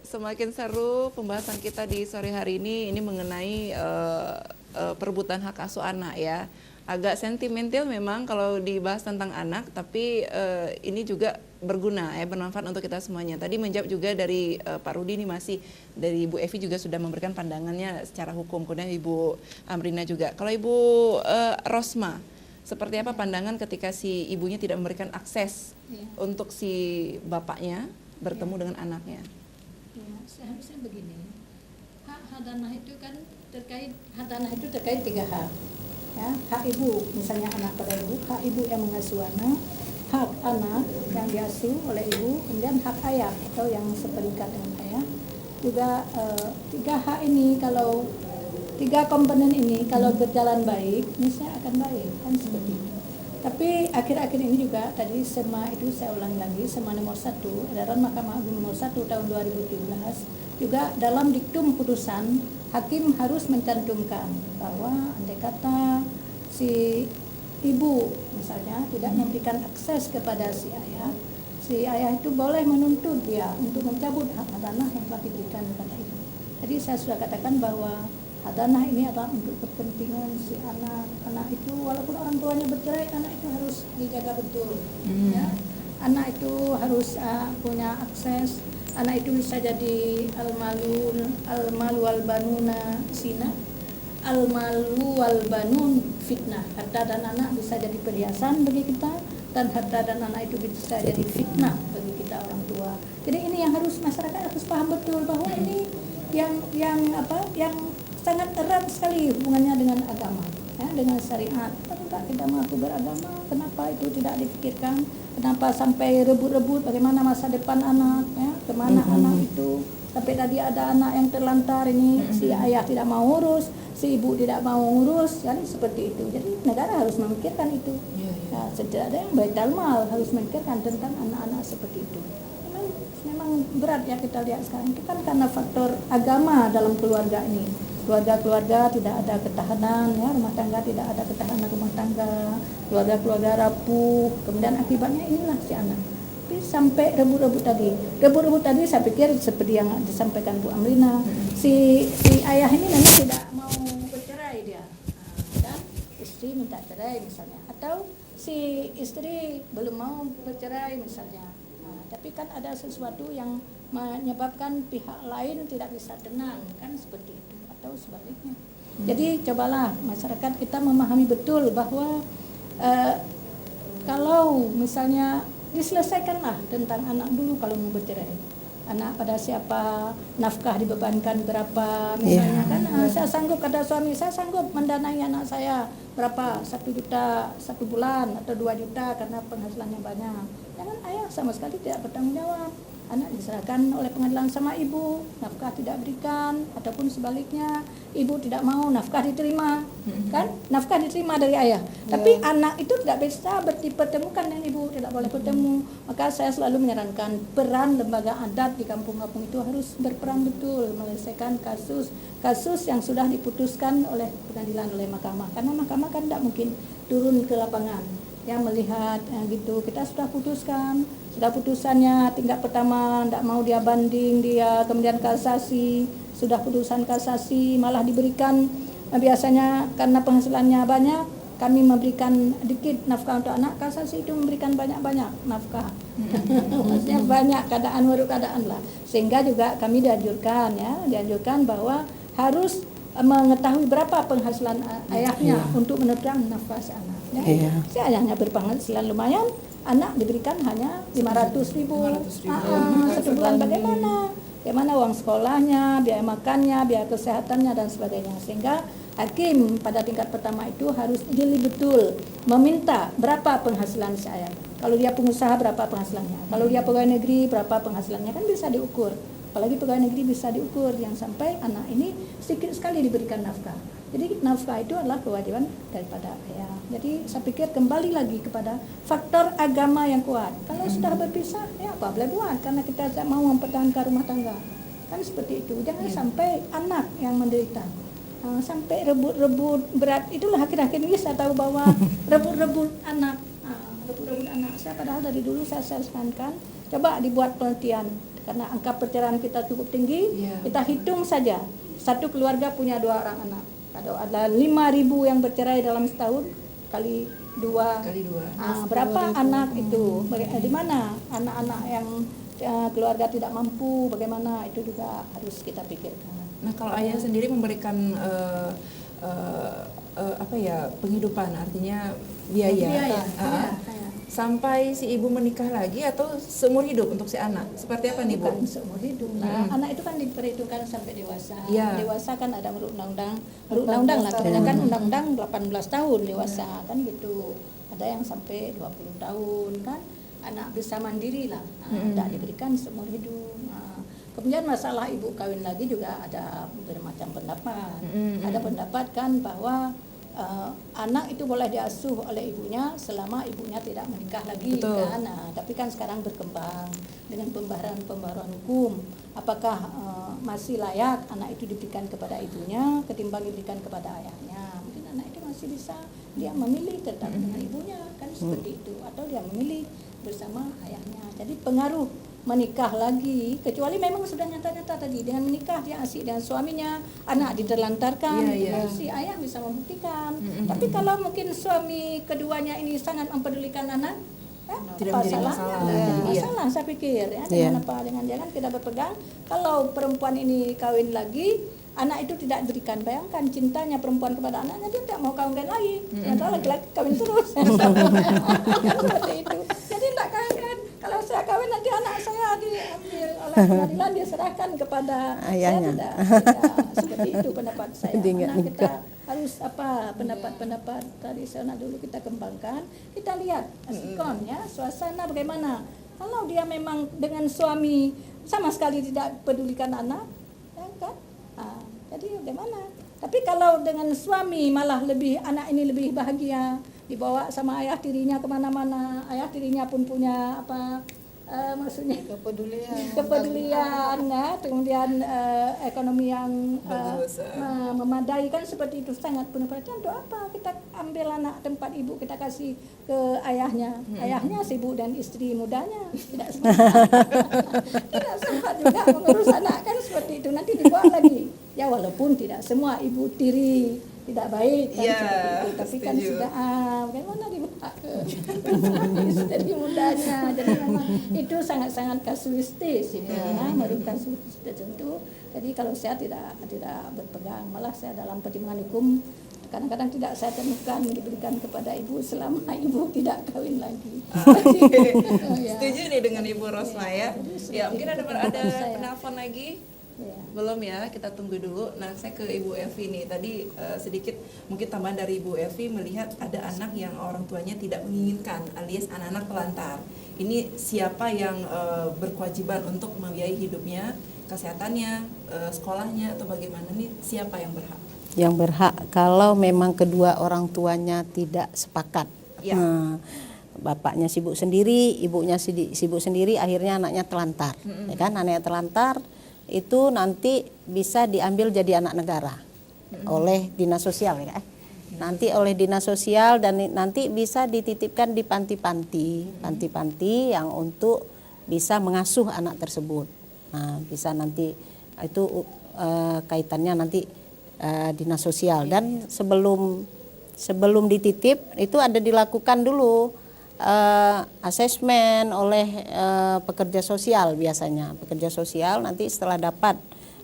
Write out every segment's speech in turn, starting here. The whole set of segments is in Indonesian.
semakin seru pembahasan kita di sore hari ini mengenai perebutan hak asuh anak ya. Agak sentimental memang kalau dibahas tentang anak, tapi ini juga berguna ya, bermanfaat untuk kita semuanya. Tadi menjawab juga dari Pak Rudi, ini masih dari Ibu Evi juga sudah memberikan pandangannya secara hukum, kemudian Ibu Amrina juga. Kalau Ibu Rosma, seperti apa pandangan ketika si ibunya tidak memberikan akses untuk si bapaknya bertemu dengan anaknya? Ya, seharusnya begini, hak hadanah itu kan terkait, hadanah itu terkait 3 hak. Ya, hak ibu, misalnya anak pada ibu, hak ibu yang mengasuh anak, hak anak yang diasuh oleh ibu, kemudian hak ayah atau yang seperikat dengan ayah. Juga 3 hak ini, kalau 3 komponen ini kalau berjalan baik, niscaya akan baik, kan seperti itu. Tapi akhir-akhir ini juga tadi SEMA itu saya ulang lagi, SEMA nomor 1, edaran Mahkamah Agung nomor 1 tahun 2017, juga dalam diktum putusan hakim harus mencantumkan bahwa andai kata si ibu misalnya tidak memberikan akses kepada si ayah itu boleh menuntut dia untuk mencabut hak hadanah yang telah diberikan kepada ibu. Jadi saya sudah katakan bahwa hadanah ini adalah untuk kepentingan si anak itu, walaupun orang tuanya bercerai, anak itu harus dijaga betul. Ya. Anak itu harus punya akses. Anak itu bisa jadi al-malu wal-banuna zina, al-malu wal-banun fitnah. Harta dan anak bisa jadi perhiasan bagi kita, dan harta dan anak itu bisa jadi fitnah bagi kita orang tua. Jadi ini yang harus masyarakat harus paham betul, bahwa ini yang sangat erat sekali hubungannya dengan agama, ya, dengan syariat. Kenapa kita mengaku beragama? Kenapa itu tidak difikirkan? Kenapa sampai rebut-rebut bagaimana masa depan anak, ya, kemana anak itu? Sampai tadi ada anak yang terlantar ini, si ayah tidak mau urus, si ibu tidak mau ngurus, kan seperti itu. Jadi negara harus memikirkan itu. Nah, setidaknya yang baitul mal harus memikirkan tentang anak-anak seperti itu. Memang berat ya kita lihat sekarang. Itu kan karena faktor agama dalam keluarga ini. Keluarga-keluarga tidak ada ketahanan, ya, rumah tangga tidak ada ketahanan rumah tangga, keluarga-keluarga rapuh, kemudian akibatnya inilah si anak. Tapi sampai rebut-rebut tadi saya pikir seperti yang disampaikan Bu Amrina, si ayah ini memang tidak mau bercerai dia, dan istri minta cerai misalnya, atau si istri belum mau bercerai misalnya. Tapi kan ada sesuatu yang menyebabkan pihak lain tidak bisa tenang, kan seperti itu, atau sebaliknya. Jadi cobalah masyarakat kita memahami betul bahwa kalau misalnya diselesaikanlah tentang anak dulu kalau mau bercerai. Anak pada siapa, nafkah dibebankan berapa, misalnya kan saya sanggup, kata suami, saya sanggup mendanai anak saya berapa, 1 juta 1 bulan atau 2 juta karena penghasilannya banyak. Jangan ayah sama sekali tidak bertanggung jawab. Anak diserahkan oleh pengadilan sama ibu, nafkah tidak berikan, ataupun sebaliknya ibu tidak mau, nafkah diterima, kan? Nafkah diterima dari ayah. Tapi anak itu tidak bisa bertemukan dengan ibu, tidak boleh bertemu. Maka saya selalu menyarankan peran lembaga adat di kampung-kampung itu harus berperan betul menyelesaikan kasus yang sudah diputuskan oleh pengadilan, oleh mahkamah. Karena mahkamah kan tidak mungkin turun ke lapangan, yang melihat gitu. Kita sudah putuskan, sudah putusannya tingkat pertama tidak mau dia banding, dia kemudian kasasi, sudah putusan kasasi malah diberikan, biasanya karena penghasilannya banyak kami memberikan dikit nafkah untuk anak, kasasi itu memberikan banyak-banyak nafkah. Maksudnya banyak, keadaan baru keadaan lah, sehingga juga kami dianjurkan bahwa harus mengetahui berapa penghasilan ayahnya untuk menentukan nafkah si anak. Si ayahnya berpenghasilan lumayan, anak diberikan hanya 500.000. 1 bulan. Bagaimana uang sekolahnya, biaya makannya, biaya kesehatannya dan sebagainya. Sehingga hakim pada tingkat pertama itu harus jeli betul meminta berapa penghasilan si ayah. Kalau dia pengusaha berapa penghasilannya, kalau dia pegawai negeri berapa penghasilannya, kan bisa diukur. Apalagi pegawai negeri bisa diukur, yang sampai anak ini sedikit sekali diberikan nafkah. Jadi nafkah itu adalah kewajiban daripada ayah. Jadi saya pikir kembali lagi kepada faktor agama yang kuat. Kalau sudah berpisah, ya apa boleh buat, karena kita tidak mau mempertahankan rumah tangga. Kan seperti itu. Jangan sampai anak yang menderita. Sampai rebut-rebut berat. Itulah akhir-akhir ini saya tahu bahwa rebut-rebut anak. Saya padahal dari dulu saya sarankan, coba dibuat penelitian. karena angka perceraian kita cukup tinggi. Iya. Kita hitung saja, satu keluarga punya 2 orang anak. Kalau ada 5.000 yang bercerai dalam setahun, kali 2, Kali 2. berapa anak itu? Di mana anak-anak yang keluarga tidak mampu, bagaimana itu juga harus kita pikirkan. Nah, kalau ayah sendiri memberikan penghidupan, artinya biaya, Biaya, ah, iya. sampai si ibu menikah lagi atau seumur hidup untuk si anak, seperti apa nih Bu? Bukan seumur hidup lah. Anak itu kan diperhitungkan sampai dewasa. Iya. Dewasa kan ada menurut undang-undang lah. Kebanyakan undang-undang 18 tahun dewasa kan gitu. Ada yang sampai 20 tahun kan. Anak bisa mandiri lah. Tidak diberikan seumur hidup. Kemudian masalah ibu kawin lagi juga ada bermacam pendapat. Ada pendapat kan bahwa anak itu boleh diasuh oleh ibunya selama ibunya tidak menikah lagi. Betul. Kan. Nah, tapi kan sekarang berkembang dengan pembaharuan hukum. Apakah masih layak anak itu diberikan kepada ibunya ketimbang diberikan kepada ayahnya? Mungkin anak itu masih bisa dia memilih tetap dengan ibunya kan seperti itu, atau dia memilih bersama ayahnya. Jadi pengaruh menikah lagi, kecuali memang sudah nyata-nyata tadi dengan menikah dia asik dengan suaminya, anak diterlantarkan, si ayah bisa membuktikan. Tapi kalau mungkin suami keduanya ini sangat mempedulikan anak, Tidak apa menjadi salahnya? masalah. Tidak jadi Iya. masalah saya pikir ya. Dengan apa? Dengan jangan kita berpegang. Kalau perempuan ini kawin lagi, anak itu tidak diberikan. Bayangkan cintanya perempuan kepada anaknya, dia tidak mau kawin lagi. Sementara laki-laki kawin terus. Seperti itu. Jadi tidak kawin. Kalau saya kawin nanti anak saya diambil oleh pengadilan, dia serahkan kepada ayahnya. Saya tidak seperti itu pendapat saya. Dia nggak Karena kita nikah. harus pendapat-pendapat tradisional dulu kita kembangkan. Kita lihat asikonnya, suasana bagaimana. Kalau dia memang dengan suami sama sekali tidak pedulikan anak, ya kan? Jadi bagaimana? Tapi kalau dengan suami malah lebih, anak ini lebih bahagia, dibawa sama ayah tirinya kemana-mana, ayah tirinya pun punya maksudnya kepedulian ya, kemudian ekonomi yang Bagus, memadai kan seperti itu, sangat penuh perhatian. Untuk apa kita ambil anak tempat ibu kita kasih ke ayahnya, ayahnya sibuk dan istri mudanya tidak sempat tidak sempat juga mengurus anak kan seperti itu, nanti dibawa lagi ya, walaupun tidak semua ibu tiri tidak baik kan seperti itu, tapi kan setuju. sudah bagaimana dibawa ke istri mudanya. Jadi memang itu sangat-sangat kasuistis itu ya, baru kasus tertentu. Jadi kalau saya tidak berpegang, malah saya dalam pertimbangan hukum kadang-kadang tidak saya temukan diberikan kepada ibu selama ibu tidak kawin lagi. Ya. Setuju nih dengan Ibu Rosma ya. Jadi Ya, mungkin ada saya. penelpon lagi. Ya. Belum ya, kita tunggu dulu. Nah, saya ke Ibu Evi nih. Tadi sedikit mungkin tambahan dari Ibu Evi melihat ada anak yang orang tuanya tidak menginginkan, alias anak-anak pelantar. Ini siapa yang berkewajiban untuk membiayai hidupnya, kesehatannya, sekolahnya, atau bagaimana nih? Siapa yang berhak? Yang berhak kalau memang kedua orang tuanya tidak sepakat. Ya. Bapaknya sibuk sendiri, ibunya sibuk sendiri, akhirnya anaknya telantar. Ya kan, anaknya telantar itu nanti bisa diambil jadi anak negara oleh dinas sosial ya. Nanti oleh dinas sosial dan nanti bisa dititipkan di panti-panti yang untuk bisa mengasuh anak tersebut. Nah, bisa nanti itu kaitannya nanti dinas sosial, dan sebelum dititip itu ada dilakukan dulu asesmen oleh pekerja sosial. Biasanya pekerja sosial nanti setelah dapat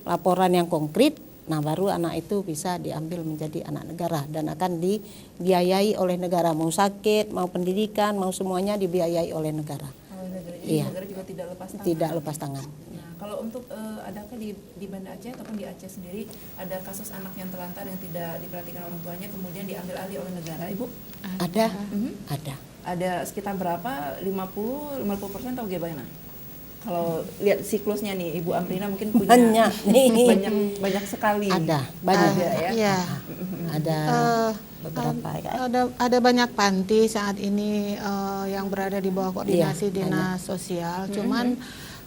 laporan yang konkret, nah baru anak itu bisa diambil menjadi anak negara dan akan dibiayai oleh negara, mau sakit, mau pendidikan, mau semuanya dibiayai oleh negara. Iya. Negara juga tidak lepas tangan. Tidak lepas tangan. Nah, kalau untuk adakah di Banda Aceh ataupun di Aceh sendiri ada kasus anak yang terlantar yang tidak diperhatikan orang tuanya kemudian diambil alih oleh negara, Ibu? Ada. Ada sekitar berapa? 50% atau bagaimana? Kalau lihat siklusnya nih, Ibu Amrina mungkin punya Banyak nih. banyak sekali. Ada banyak. Ada ya. Iya. Ada beberapa ya. Ada banyak panti saat ini yang berada di bawah koordinasi Iya, dinas sosial. Cuman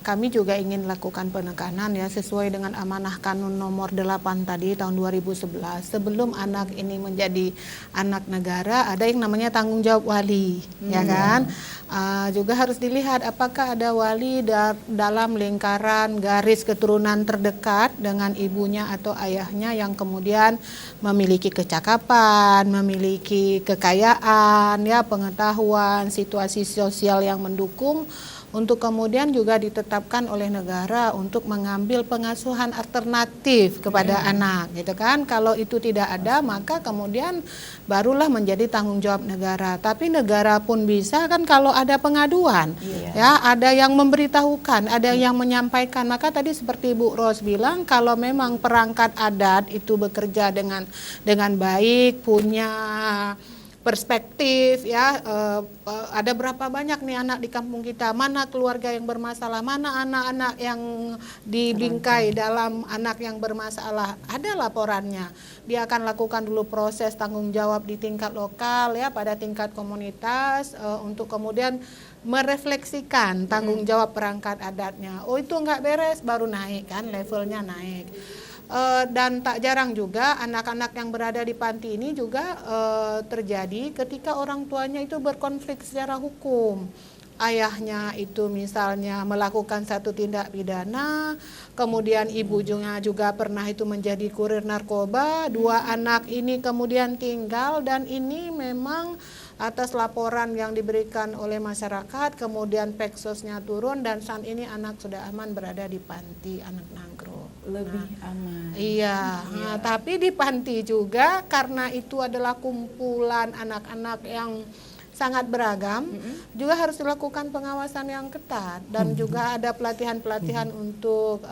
kami juga ingin lakukan penekanan ya sesuai dengan amanah Kanun nomor 8 tadi tahun 2011. Sebelum anak ini menjadi anak negara, ada yang namanya tanggung jawab wali, ya kan? Juga harus dilihat apakah ada wali dalam lingkaran garis keturunan terdekat dengan ibunya atau ayahnya yang kemudian memiliki kecakapan, memiliki kekayaan, ya pengetahuan, situasi sosial yang mendukung untuk kemudian juga ditetapkan oleh negara untuk mengambil pengasuhan alternatif kepada anak, gitu kan. Kalau itu tidak ada, maka kemudian barulah menjadi tanggung jawab negara. Tapi negara pun bisa kan kalau ada pengaduan, ya, ada yang memberitahukan, ada yang menyampaikan. Maka tadi seperti Bu Ros bilang, kalau memang perangkat adat itu bekerja dengan baik, punya perspektif, ya, ada berapa banyak nih anak di kampung kita, mana keluarga yang bermasalah, mana anak-anak yang dibingkai dalam anak yang bermasalah, ada laporannya. Dia akan lakukan dulu proses tanggung jawab di tingkat lokal, ya, pada tingkat komunitas, untuk kemudian merefleksikan tanggung jawab perangkat adatnya. Oh itu nggak beres, baru naik kan, levelnya naik. Dan tak jarang juga anak-anak yang berada di panti ini juga terjadi ketika orang tuanya itu berkonflik secara hukum. Ayahnya itu misalnya melakukan satu tindak pidana, kemudian ibunya juga pernah itu menjadi kurir narkoba, dua anak ini kemudian tinggal, dan ini memang atas laporan yang diberikan oleh masyarakat, kemudian peksosnya turun, dan saat ini anak sudah aman berada di panti anak Nanggroe. Lebih aman. Iya, tapi di panti juga karena itu adalah kumpulan anak-anak yang sangat beragam, juga harus dilakukan pengawasan yang ketat, dan juga ada pelatihan-pelatihan untuk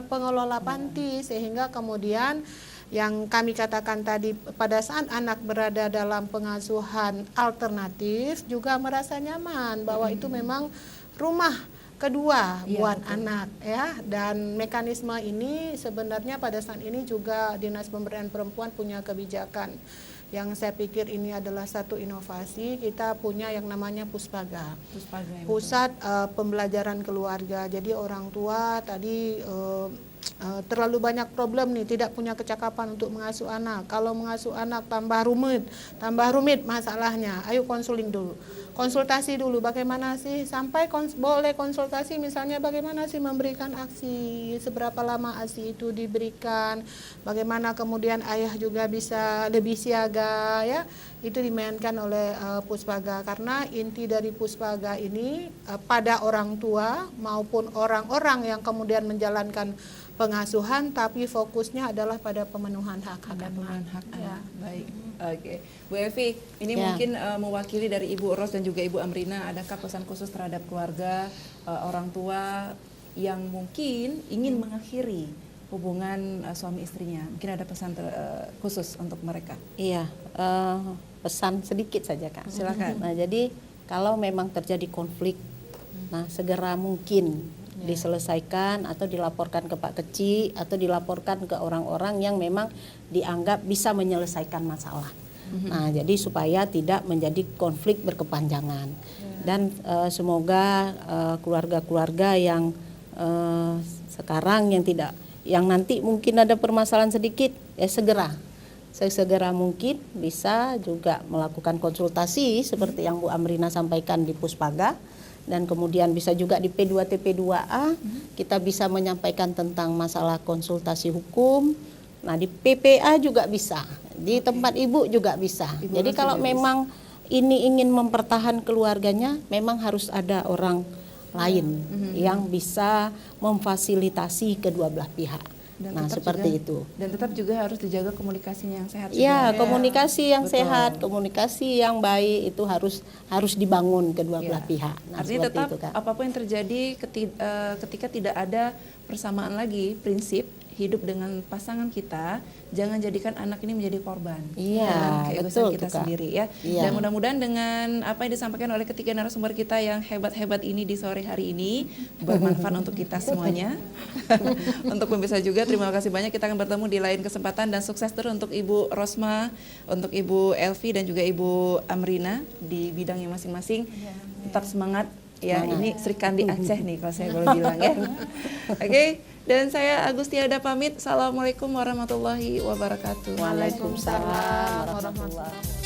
pengelola panti, sehingga kemudian yang kami katakan tadi, pada saat anak berada dalam pengasuhan alternatif juga merasa nyaman bahwa itu memang rumah kedua buat anak, ya. Dan mekanisme ini sebenarnya pada saat ini juga Dinas Pemberdayaan Perempuan punya kebijakan yang saya pikir ini adalah satu inovasi. Kita punya yang namanya Puspaga, Pusat Pembelajaran Keluarga. Jadi orang tua tadi terlalu banyak problem nih, tidak punya kecakapan untuk mengasuh anak. Kalau mengasuh anak tambah rumit masalahnya. Ayo konseling dulu, konsultasi dulu, bagaimana sih sampai boleh konsultasi, misalnya bagaimana sih memberikan ASI, seberapa lama ASI itu diberikan, bagaimana kemudian ayah juga bisa lebih siaga, ya. Itu dimainkan oleh Puspaga, karena inti dari Puspaga ini pada orang tua maupun orang-orang yang kemudian menjalankan pengasuhan, tapi fokusnya adalah pada pemenuhan hak anak. Ya. Baik. Oke. Bu Evi, ini mungkin mewakili dari Ibu Ros dan juga Ibu Amrina, adakah pesan khusus terhadap keluarga, orang tua yang mungkin ingin mengakhiri hubungan suami istrinya? Mungkin ada pesan khusus untuk mereka? Iya, pesan sedikit saja Kak. Silakan. Nah, jadi kalau memang terjadi konflik, nah segera mungkin diselesaikan atau dilaporkan ke Pak Keci atau dilaporkan ke orang-orang yang memang dianggap bisa menyelesaikan masalah. Nah, jadi supaya tidak menjadi konflik berkepanjangan. Dan semoga keluarga-keluarga yang sekarang yang nanti mungkin ada permasalahan sedikit, ya segera mungkin bisa juga melakukan konsultasi seperti yang Bu Amrina sampaikan di Puspaga. Dan kemudian bisa juga di P2TP2A kita bisa menyampaikan tentang masalah konsultasi hukum. Nah, di PPA juga bisa, di tempat ibu juga bisa. Jadi kalau memang ini ingin mempertahankan keluarganya, memang harus ada orang lain yang bisa memfasilitasi kedua belah pihak. Dan nah, seperti itu. Dan tetap juga harus dijaga komunikasinya yang sehat. Ya, komunikasi yang sehat, komunikasi yang baik itu harus dibangun kedua belah pihak. Nah, artinya tetap itu, Kak. apapun yang terjadi ketika tidak ada persamaan lagi prinsip hidup dengan pasangan kita, jangan jadikan anak ini menjadi korban. Iya, keegoisan betul kita tuh, Kak. sendiri, ya. Iya. Dan mudah-mudahan dengan apa yang disampaikan oleh ketiga narasumber kita yang hebat-hebat ini di sore hari ini bermanfaat untuk kita semuanya. Untuk pemirsa juga, terima kasih banyak. Kita akan bertemu di lain kesempatan, dan sukses terus untuk Ibu Rosma, untuk Ibu Elvi dan juga Ibu Amrina di bidangnya masing-masing. Tetap semangat Ya, ini Sri Kandi Aceh nih kalau saya boleh bilang ya. Oke, dan saya Agustiada pamit. Assalamualaikum warahmatullahi wabarakatuh. Waalaikumsalam warahmatullahi warahmatullahi